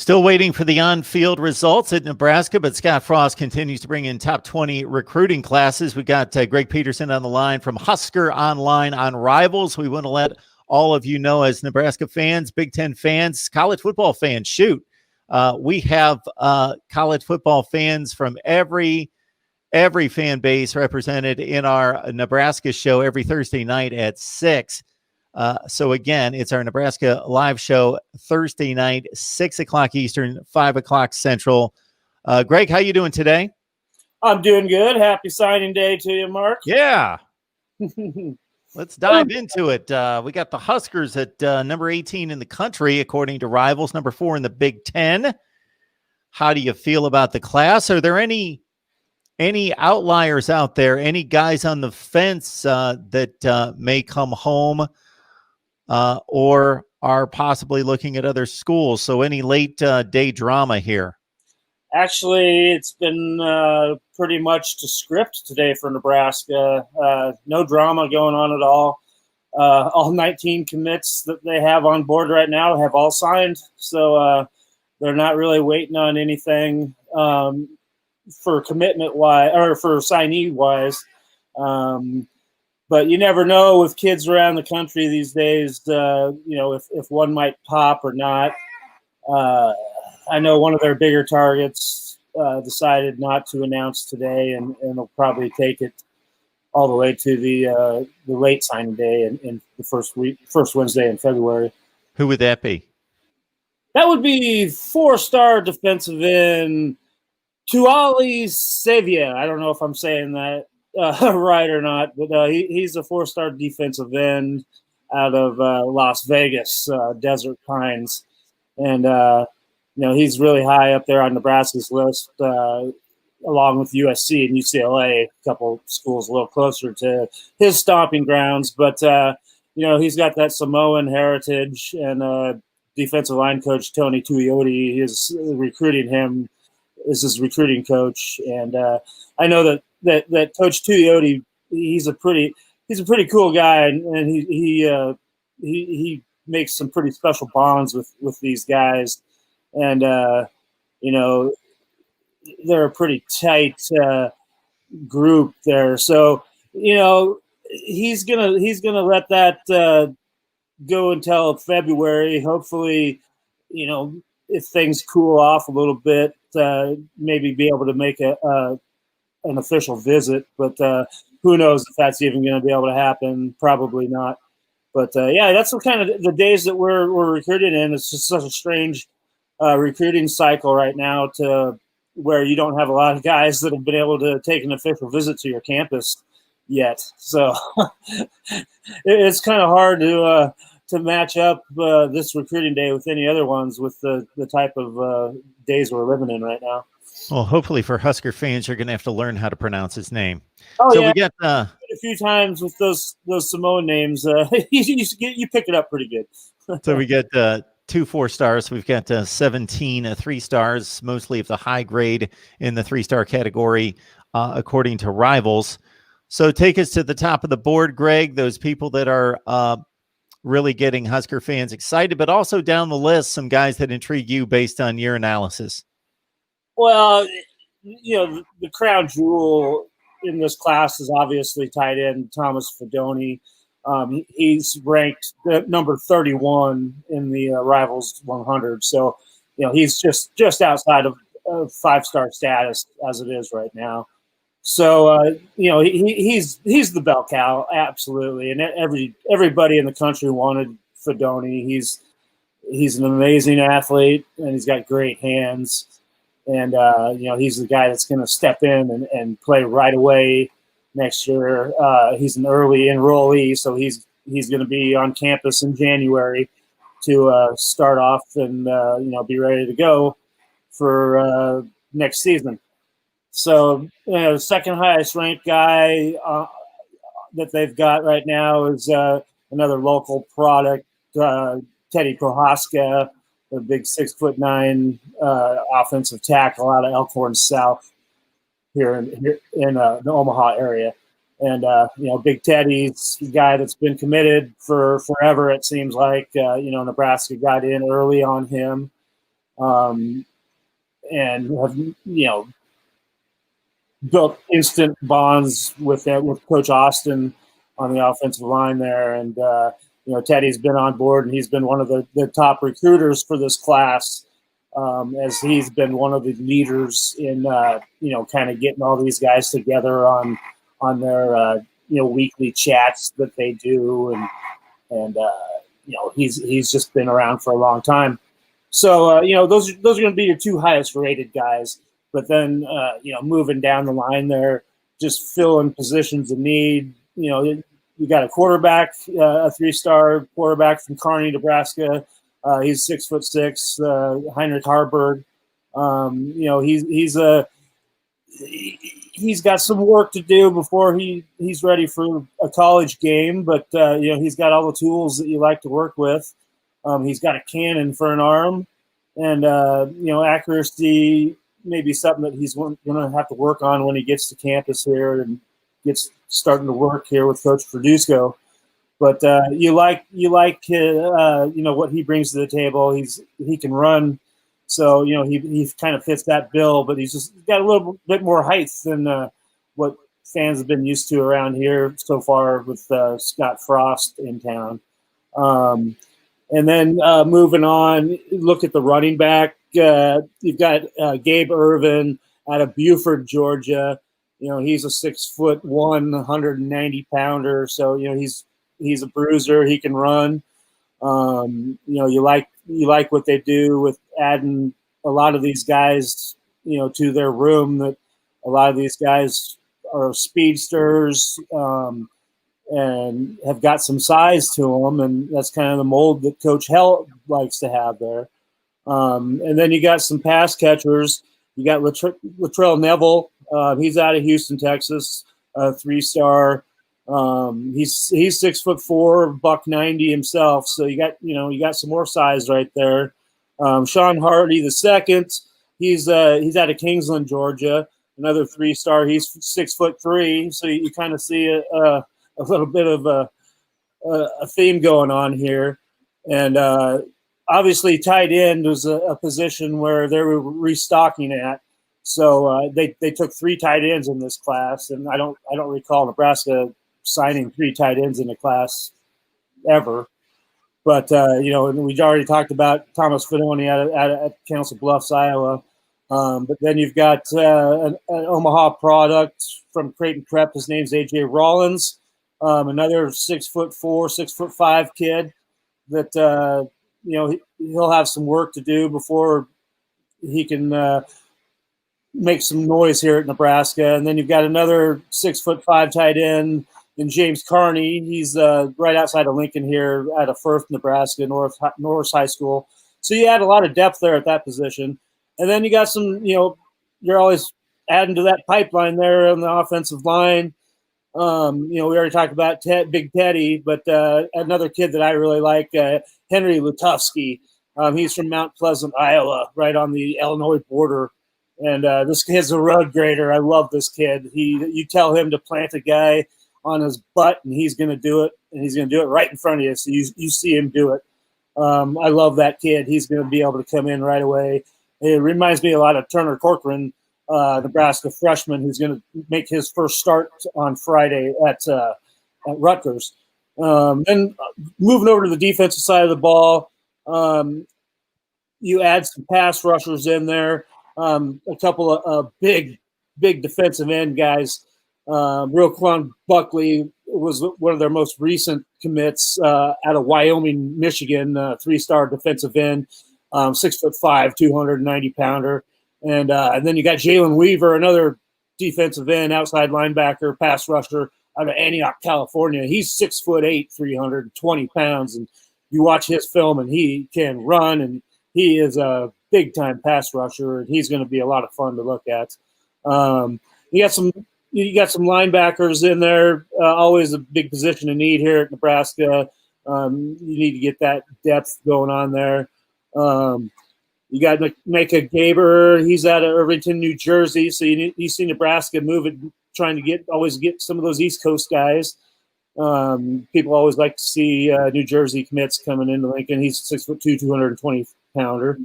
Still waiting for the on-field results at Nebraska, but Scott Frost continues to bring in top 20 recruiting classes. We got Greg Peterson on the line from Husker Online on Rivals. We want to let all of you know, as Nebraska fans, Big Ten fans, college football fans, we have college football fans from every fan base represented in our Nebraska show every Thursday night at 6. So again, it's our Nebraska live show Thursday night, 6 o'clock Eastern, 5 o'clock Central. Greg, how you doing today? I'm doing good. Happy signing day to you, Mark. Yeah. Let's dive into it. We got the Huskers at number 18 in the country, according to Rivals, number 4 in the Big Ten. How do you feel about the class? Are there any outliers out there, any guys on the fence that may come home or are possibly looking at other schools? So any late day drama here? Actually, it's been pretty much to script today for Nebraska. No drama going on at all. All 19 commits that they have on board right now have all signed. So they're not really waiting on anything for commitment-wise or for signee-wise. But you never know with kids around the country these days, if one might pop or not. I know one of their bigger targets decided not to announce today, and they'll probably take it all the way to the late signing day in the first Wednesday in February. Who would that be? That would be 4-star defensive end Tuali Savia. I don't know if I'm saying that right or not, but he's a 4-star defensive end out of Las Vegas, Desert Pines. And, he's really high up there on Nebraska's list, along with USC and UCLA, a couple schools a little closer to his stomping grounds. But, he's got that Samoan heritage, and defensive line coach Tony Tuioti is recruiting him as his recruiting coach. And I know that Coach Tuioti, he's a pretty cool guy, and he makes some pretty special bonds with these guys. And they're a pretty tight group there. So he's gonna let that go until February. Hopefully, if things cool off a little bit, maybe be able to make an official visit. But who knows if that's even going to be able to happen? Probably not. But that's what kind of the days that we're recruiting in. It's just such a strange recruiting cycle right now, to where you don't have a lot of guys that have been able to take an official visit to your campus yet. So it's kind of hard to match up this recruiting day with any other ones with the type of days we're living in right now. Well, hopefully for Husker fans, you're going to have to learn how to pronounce his name. Oh, so yeah. We got a few times with those Samoan names. You pick it up pretty good. So we get 2 4-stars. We've got 17 3-stars, mostly of the high grade in the 3-star category, according to Rivals. So take us to the top of the board, Greg, those people that are really getting Husker fans excited, but also down the list, some guys that intrigue you based on your analysis. Well, the crown jewel in this class is obviously tight end Thomas Fedoni. He's ranked number 31 in the Rivals 100. So, he's just outside of 5-star status as it is right now. So, he's the bell cow, absolutely. And everybody in the country wanted Fedoni. He's an amazing athlete, and he's got great hands. And, he's the guy that's going to step in and play right away next year. He's an early enrollee, so he's going to be on campus in January to start off and, be ready to go for next season. So, the second highest ranked guy that they've got right now is another local product, Teddy Prohaska, a big 6'9" offensive tackle out of Elkhorn South here in the Omaha area. And, Big Teddy's a guy that's been committed for forever, it seems like. Nebraska got in early on him. and have built instant bonds with Coach Austin on the offensive line there, and Teddy's been on board, and he's been one of the top recruiters for this class, as he's been one of the leaders in kind of getting all these guys together on their weekly chats that they do, and he's just been around for a long time. So those are going to be your two highest rated guys. But then, moving down the line there, just filling positions of need. You got a quarterback, a 3-star quarterback from Kearney, Nebraska. He's 6'6", Heinrich Harburg. He's got some work to do before he's ready for a college game, but he's got all the tools that you like to work with. He's got a cannon for an arm, and accuracy may be something that he's going to have to work on when he gets to campus here and gets starting to work here with Coach Verduzco. But you like what he brings to the table. He can run, so he kind of fits that bill. But he's just got a little bit more height than what fans have been used to around here so far with Scott Frost in town. And then moving on, look at the running back. You've got Gabe Irvin out of Buford, Georgia. He's a 6'1", 190-pounder. So he's a bruiser. He can run. You like what they do with adding a lot of these guys, to their room. That a lot of these guys are speedsters. And have got some size to them, and that's kind of the mold that Coach Hell likes to have there. And then you got some pass catchers. You got Latrell Neville. He's out of Houston, Texas, 3-star. He's 6'4", $190 himself. So you got some more size right there. Sean Hardy II. He's out of Kingsland, Georgia. Another 3-star. He's 6'3". So you kind of see a little bit of a theme going on here. And obviously tight end was a position where they were restocking at. So they took 3 tight ends in this class, and I don't recall Nebraska signing 3 tight ends in the class ever. But we already talked about Thomas Fedoni at Council Bluffs, Iowa. But then you've got an Omaha product from Creighton Prep. His name's AJ Rollins. Another 6'4", 6'5" kid that he'll have some work to do before he can make some noise here at Nebraska. And then you've got another 6'5" tight end in James Carney. He's right outside of Lincoln here out of Firth, Nebraska, North High School. So you add a lot of depth there at that position. And then you got some, you're always adding to that pipeline there on the offensive line. We already talked about Big Teddy, but another kid that I really like, Henry Lutowski. He's from Mount Pleasant, Iowa, right on the Illinois border. And this kid's a road grader. I love this kid. You tell him to plant a guy on his butt, and he's going to do it, and he's going to do it right in front of you. So you see him do it. I love that kid. He's going to be able to come in right away. It reminds me a lot of Turner Corcoran, Nebraska freshman, who's going to make his first start on Friday at Rutgers. Then moving over to the defensive side of the ball, you add some pass rushers in there, a couple of big defensive end guys. Roquan Buckley was one of their most recent commits out of Wyoming, Michigan, 3-star defensive end, 6'5", 290-pounder. And then you got Jalen Weaver, another defensive end, outside linebacker, pass rusher out of Antioch, California. He's 6'8", 320 pounds. And you watch his film, and he can run, and he is a big-time pass rusher, and he's going to be a lot of fun to look at. You got some linebackers in there, always a big position of need here at Nebraska. You need to get that depth going on there. You got Micah Gaber. He's out of Irvington, New Jersey. So you see Nebraska moving, trying to always get some of those East Coast guys. People always like to see New Jersey commits coming into Lincoln. He's 6'2", 220-pounder.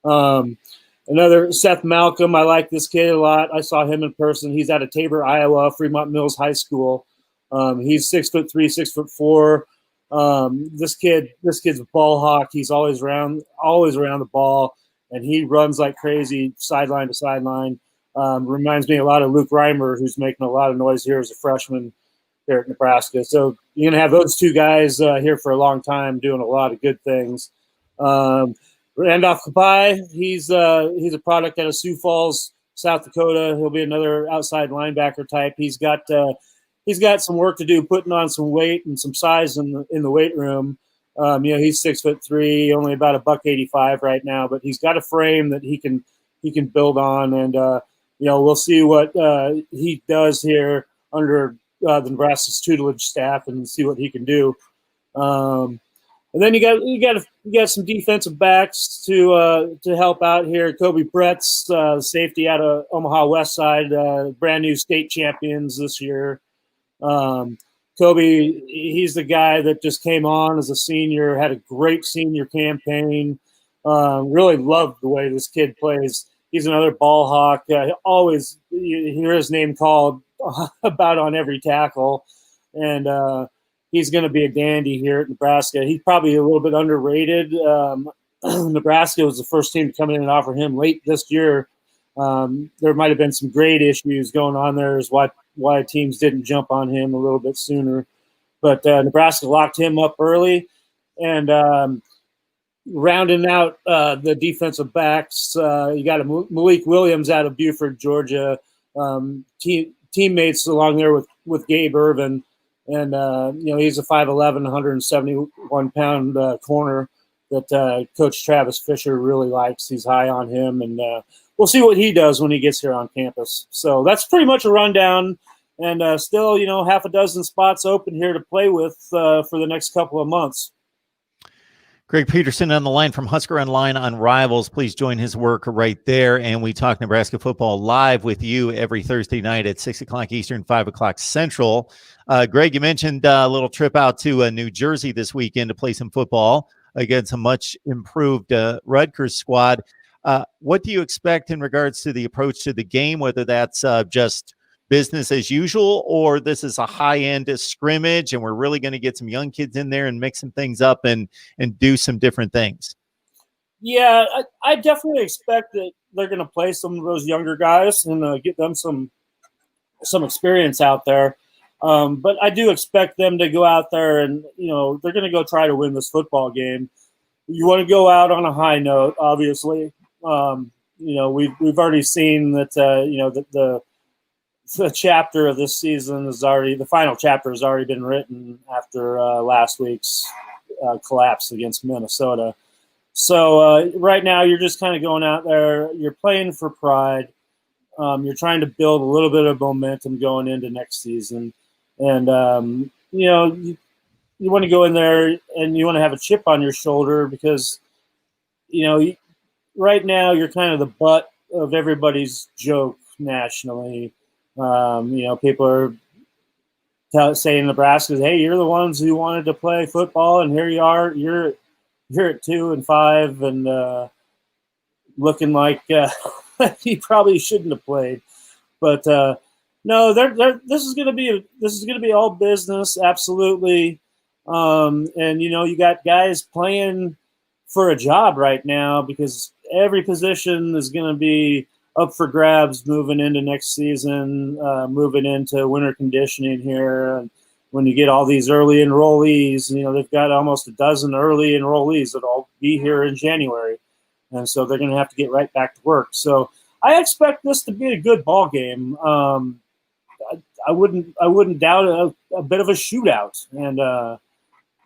Another Seth Malcolm. I like this kid a lot. I saw him in person. He's out of Tabor, Iowa, Fremont Mills High School. He's 6'3", 6'4". This kid's a ball hawk. He's always around the ball, and he runs like crazy, sideline to sideline. Reminds me a lot of Luke Reimer, who's making a lot of noise here as a freshman here at Nebraska. So you're gonna have those two guys here for a long time, doing a lot of good things. Randolph Kapai, he's a product out of Sioux Falls, South Dakota. He'll be another outside linebacker type. He's got some work to do, putting on some weight and some size in the weight room. He's 6'3", only about $185 right now, but he's got a frame that he can build on, and we'll see what he does here under the Nebraska's tutelage staff and see what he can do. And then you got some defensive backs to help out here. Kobe Brett's safety out of Omaha West Side, brand new state champions this year. Kobe, he's the guy that just came on as a senior, had a great senior campaign. Really loved the way this kid plays. He's another ball hawk. Always you hear his name called about on every tackle, and he's going to be a dandy here at Nebraska. He's probably a little bit underrated. Nebraska was the first team to come in and offer him late this year. There might have been some grade issues going on there, is why teams didn't jump on him a little bit sooner. But Nebraska locked him up early, and rounding out the defensive backs, you got a Malik Williams out of Buford, Georgia. Teammates along there with Gabe Irvin. And, he's a 5'11", 171-pound corner that Coach Travis Fisher really likes. He's high on him, and we'll see what he does when he gets here on campus. So that's pretty much a rundown, and still, half a dozen spots open here to play with for the next couple of months. Greg Peterson on the line from Husker Online on Rivals. Please join his work right there. And we talk Nebraska football live with you every Thursday night at 6 o'clock Eastern, 5 o'clock Central. Greg, you mentioned a little trip out to New Jersey this weekend to play some football against a much improved Rutgers squad. What do you expect in regards to the approach to the game, whether that's just business as usual, or this is a high-end scrimmage and we're really going to get some young kids in there and mix some things up and do some different things? Yeah, I definitely expect that they're going to play some of those younger guys and get them some experience out there. But I do expect them to go out there and, they're going to go try to win this football game. You want to go out on a high note, obviously. We've already seen that, the chapter of this season the final chapter has already been written after last week's collapse against Minnesota. So right now you're just kind of going out there, you're playing for pride. You're trying to build a little bit of momentum going into next season. And, you want to go in there and you want to have a chip on your shoulder because, right now you're kind of the butt of everybody's joke nationally. People are saying Nebraska, hey, you're the ones who wanted to play football, and here you are. You're at 2-5 and looking like you probably shouldn't have played. But no, this is going to be all business, absolutely. And you got guys playing for a job right now because every position is going to be up for grabs moving into next season, moving into winter conditioning here. And when you get all these early enrollees, they've got almost a dozen early enrollees that will be here in January. And so they're going to have to get right back to work. So I expect this to be a good ball game. I wouldn't doubt a bit of a shootout. And,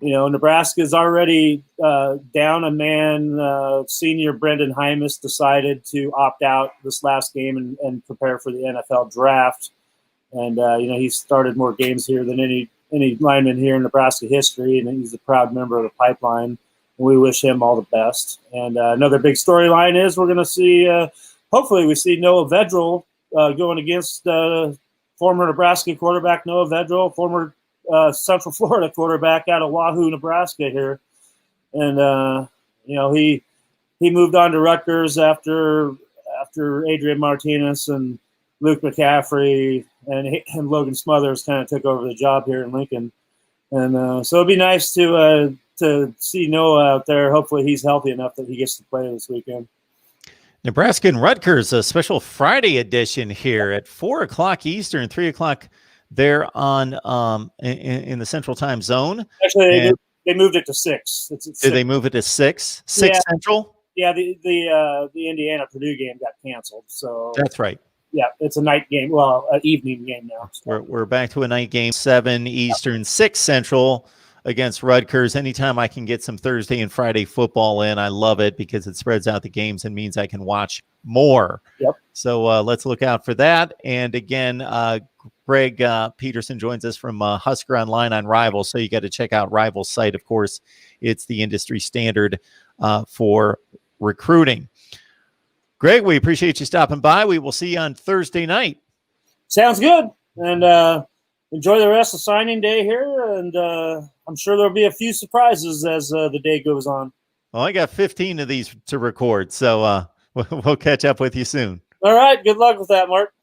Nebraska's already down a man. Senior Brendan Hymus decided to opt out this last game and prepare for the NFL draft. And, he started more games here than any lineman here in Nebraska history, and he's a proud member of the pipeline. And we wish him all the best. And another big storyline is we're going to see, hopefully we see Noah Vedral going against former Nebraska quarterback Noah Vedral, former Central Florida quarterback out of Wahoo, Nebraska here. And, he moved on to Rutgers after Adrian Martinez and Luke McCaffrey and Logan Smothers kind of took over the job here in Lincoln. And so it'd be nice to see Noah out there. Hopefully he's healthy enough that he gets to play this weekend. Nebraska and Rutgers, a special Friday edition here at 4 o'clock Eastern, 3 o'clock there on in the Central Time Zone. Actually, they moved it to 6. It's at 6. Did they move it to 6? 6 Central? Yeah, the Indiana Purdue game got canceled. So that's right. Yeah, it's a night game. Well, an evening game now. So. We're back to a night game, 7 Eastern, 6 Central against Rutgers. Anytime I can get some Thursday and Friday football in, I love it because it spreads out the games and means I can watch more. Yep. So let's look out for that. And again, Greg Peterson joins us from Husker Online on Rivals. So you got to check out Rivals' site. Of course, it's the industry standard for recruiting. Greg, we appreciate you stopping by. We will see you on Thursday night. Sounds good. And enjoy the rest of signing day here. And I'm sure there'll be a few surprises as the day goes on. Well, I got 15 of these to record, so we'll catch up with you soon. All right. Good luck with that, Mark.